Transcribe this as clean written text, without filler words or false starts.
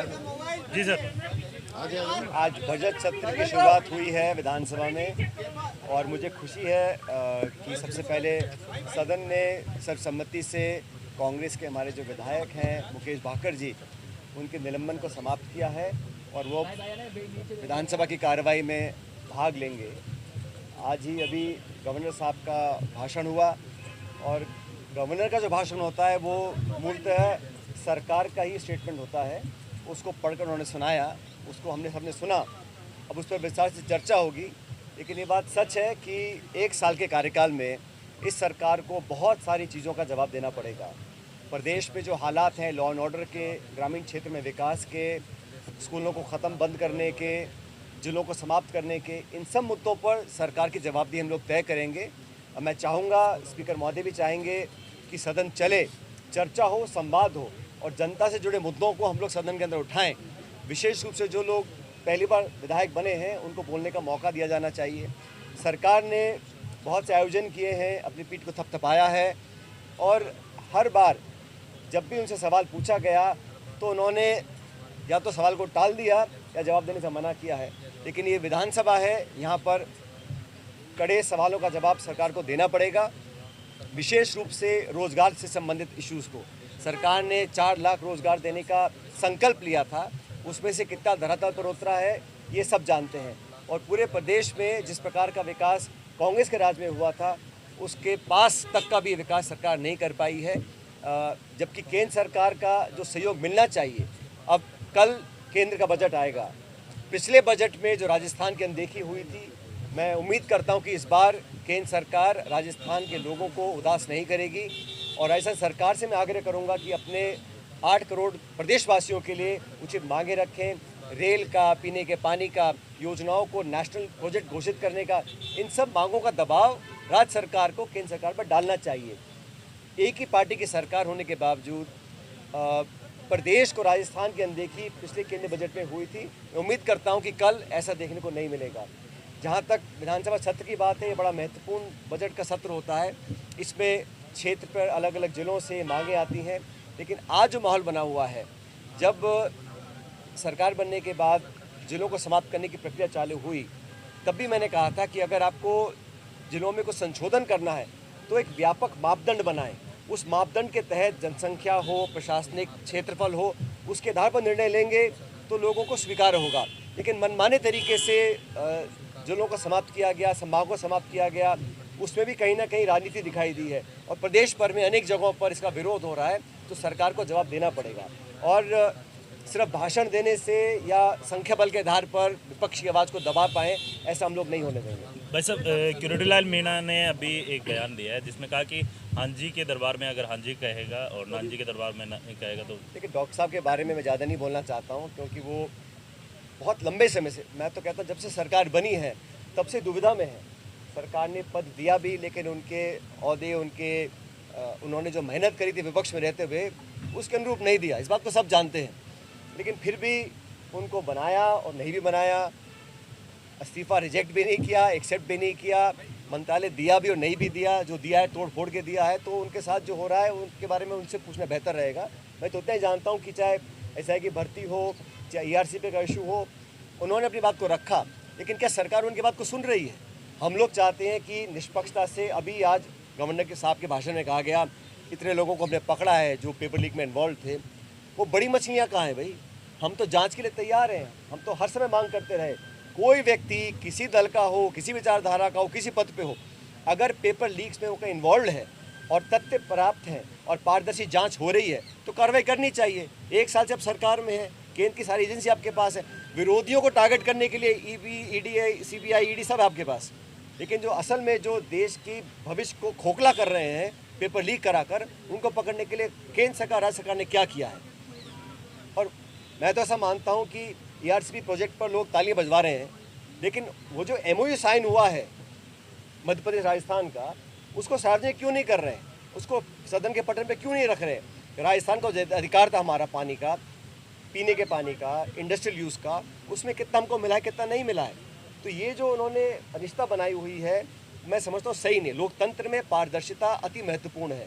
जी sir. आज budget सत्र की शुरुआत हुई है विधानसभा में और मुझे खुशी है कि सबसे पहले सदन ने सर्वसम्मति से कांग्रेस के हमारे जो विधायक हैं मुकेश भाकर जी, उनके निलंबन को समाप्त किया है और वो विधानसभा की कार्रवाई में भाग लेंगे। आज ही अभी गवर्नर साहब का भाषण हुआ और गवर्नर का जो भाषण होता है वो मूलतः सरकार का ही स्टेटमेंट होता है। उसको पढ़कर उन्होंने सुनाया, उसको हमने सबने सुना। अब उस पर विस्तार से चर्चा होगी, लेकिन ये बात सच है कि एक साल के कार्यकाल में इस सरकार को बहुत सारी चीज़ों का जवाब देना पड़ेगा। प्रदेश में जो हालात हैं लॉ एंड ऑर्डर के, ग्रामीण क्षेत्र में विकास के, स्कूलों को ख़त्म बंद करने के, जिलों को समाप्त करने के, इन सब मुद्दों पर सरकार की जवाबदेही हम लोग तय करेंगे। मैं चाहूँगा, स्पीकर महोदय भी चाहेंगे कि सदन चले, चर्चा हो, संवाद हो और जनता से जुड़े मुद्दों को हम लोग सदन के अंदर उठाएं। विशेष रूप से जो लोग पहली बार विधायक बने हैं उनको बोलने का मौका दिया जाना चाहिए। सरकार ने बहुत से आयोजन किए हैं, अपनी पीठ को थपथपाया है और हर बार जब भी उनसे सवाल पूछा गया तो उन्होंने या तो सवाल को टाल दिया या जवाब देने से मना किया है। लेकिन ये विधानसभा है, यहाँ पर कड़े सवालों का जवाब सरकार को देना पड़ेगा। विशेष रूप से रोज़गार से संबंधित इश्यूज़ को सरकार ने 4 लाख रोज़गार देने का संकल्प लिया था, उसमें से कितना धरातल पर उतरा है ये सब जानते हैं। और पूरे प्रदेश में जिस प्रकार का विकास कांग्रेस के राज में हुआ था उसके पास तक का भी विकास सरकार नहीं कर पाई है, जबकि केंद्र सरकार का जो सहयोग मिलना चाहिए। अब कल केंद्र का बजट आएगा। पिछले बजट में जो राजस्थान की अनदेखी हुई थी, मैं उम्मीद करता हूं कि इस बार केंद्र सरकार राजस्थान के लोगों को उदास नहीं करेगी और ऐसा सरकार से मैं आग्रह करूंगा कि अपने 8 करोड़ प्रदेशवासियों के लिए उचित मांगे रखें। रेल का, पीने के पानी का, योजनाओं को नेशनल प्रोजेक्ट घोषित करने का, इन सब मांगों का दबाव राज्य सरकार को केंद्र सरकार पर डालना चाहिए। एक ही पार्टी की सरकार होने के बावजूद प्रदेश को राजस्थान की अनदेखी पिछले केंद्रीय बजट में हुई थी। मैं उम्मीद करता हूं कि कल ऐसा देखने को नहीं मिलेगा। जहां तक विधानसभा सत्र की बात है, ये बड़ा महत्वपूर्ण बजट का सत्र होता है। इसमें क्षेत्र पर अलग अलग जिलों से मांगें आती हैं, लेकिन आज जो माहौल बना हुआ है, जब सरकार बनने के बाद जिलों को समाप्त करने की प्रक्रिया चालू हुई, तब भी मैंने कहा था कि अगर आपको जिलों में कुछ संशोधन करना है तो एक व्यापक मापदंड बनाएं। उस मापदंड के तहत जनसंख्या हो, प्रशासनिक क्षेत्रफल हो, उसके आधार पर निर्णय लेंगे तो लोगों को स्वीकार होगा। लेकिन मनमाने तरीके से जिलों को समाप्त किया गया, संभागों को समाप्त किया गया, उसमें भी कहीं ना कहीं राजनीति दिखाई दी है और प्रदेश भर में अनेक जगहों पर इसका विरोध हो रहा है। तो सरकार को जवाब देना पड़ेगा और सिर्फ भाषण देने से या संख्या बल के आधार पर विपक्ष की आवाज़ को दबा पाएँ, ऐसा हम लोग नहीं होने देंगे। भाई साहब, किरोड़ीलाल मीणा ने अभी एक बयान दिया है जिसमें कहा कि हाँ जी के दरबार में अगर हाँ जी कहेगा और नान जी के दरबार में नहीं कहेगा तो। देखिए, डॉक्टर साहब के बारे में मैं ज़्यादा नहीं बोलना चाहता हूँ, क्योंकि वो बहुत लंबे समय से, मैं तो कहता हूँ जब से सरकार बनी है तब से दुविधा में है। सरकार ने पद दिया भी, लेकिन उनके ओहदे, उन्होंने जो मेहनत करी थी विपक्ष में रहते हुए उसके अनुरूप नहीं दिया। इस बात को सब जानते हैं, लेकिन फिर भी उनको बनाया और नहीं भी बनाया, इस्तीफा रिजेक्ट भी नहीं किया, एक्सेप्ट भी नहीं किया, मंत्रालय दिया भी और नहीं भी दिया। जो दिया है तोड़ फोड़ के दिया है, तो उनके साथ जो हो रहा है उनके बारे में उनसे पूछना बेहतर रहेगा। मैं तो उतना ही जानता हूँ कि चाहे ऐसा है कि भर्ती हो, चाहे ERCP का इशू हो, उन्होंने अपनी बात को रखा, लेकिन क्या सरकार उनकी बात को सुन रही है? हम लोग चाहते हैं कि निष्पक्षता से, अभी आज गवर्नर के साहब के भाषण में कहा गया इतने लोगों को हमने पकड़ा है जो पेपर लीक में इन्वॉल्व थे, वो बड़ी मछलियाँ कहाँ हैं भाई? हम तो जांच के लिए तैयार हैं। हम तो हर समय मांग करते रहे, कोई व्यक्ति किसी दल का हो, किसी विचारधारा का हो, किसी पद पे हो, अगर पेपर लीक्स में वो कहीं इन्वॉल्व है और तथ्य प्राप्त हैं और पारदर्शी जांच हो रही है तो कार्रवाई करनी चाहिए। 1 साल से अब सरकार में है, केंद्र की सारी एजेंसी आपके पास है, विरोधियों को टारगेट करने के लिए ED, ED, CBI, ED सब आपके पास। लेकिन जो असल में जो देश की भविष्य को खोखला कर रहे हैं पेपर लीक कराकर, उनको पकड़ने के लिए केंद्र सरकार, राज्य सरकार ने क्या किया है? और मैं तो ऐसा मानता हूं कि ERCP प्रोजेक्ट पर लोग तालियां बजवा रहे हैं, लेकिन वो जो MOU साइन हुआ है मध्य प्रदेश राजस्थान का, उसको सार्वजनिक क्यों नहीं कर रहे हैं? उसको सदन के पटल पे क्यों नहीं रख रहे? राजस्थान का जो अधिकार था हमारा पानी का, पीने के पानी का, इंडस्ट्रियल यूज़ का, उसमें कितना हमको मिला है, कितना नहीं मिला है। तो ये जो उन्होंने अनिश्चितता बनाई हुई है, मैं समझता हूँ सही नहीं। लोकतंत्र में पारदर्शिता अति महत्वपूर्ण है।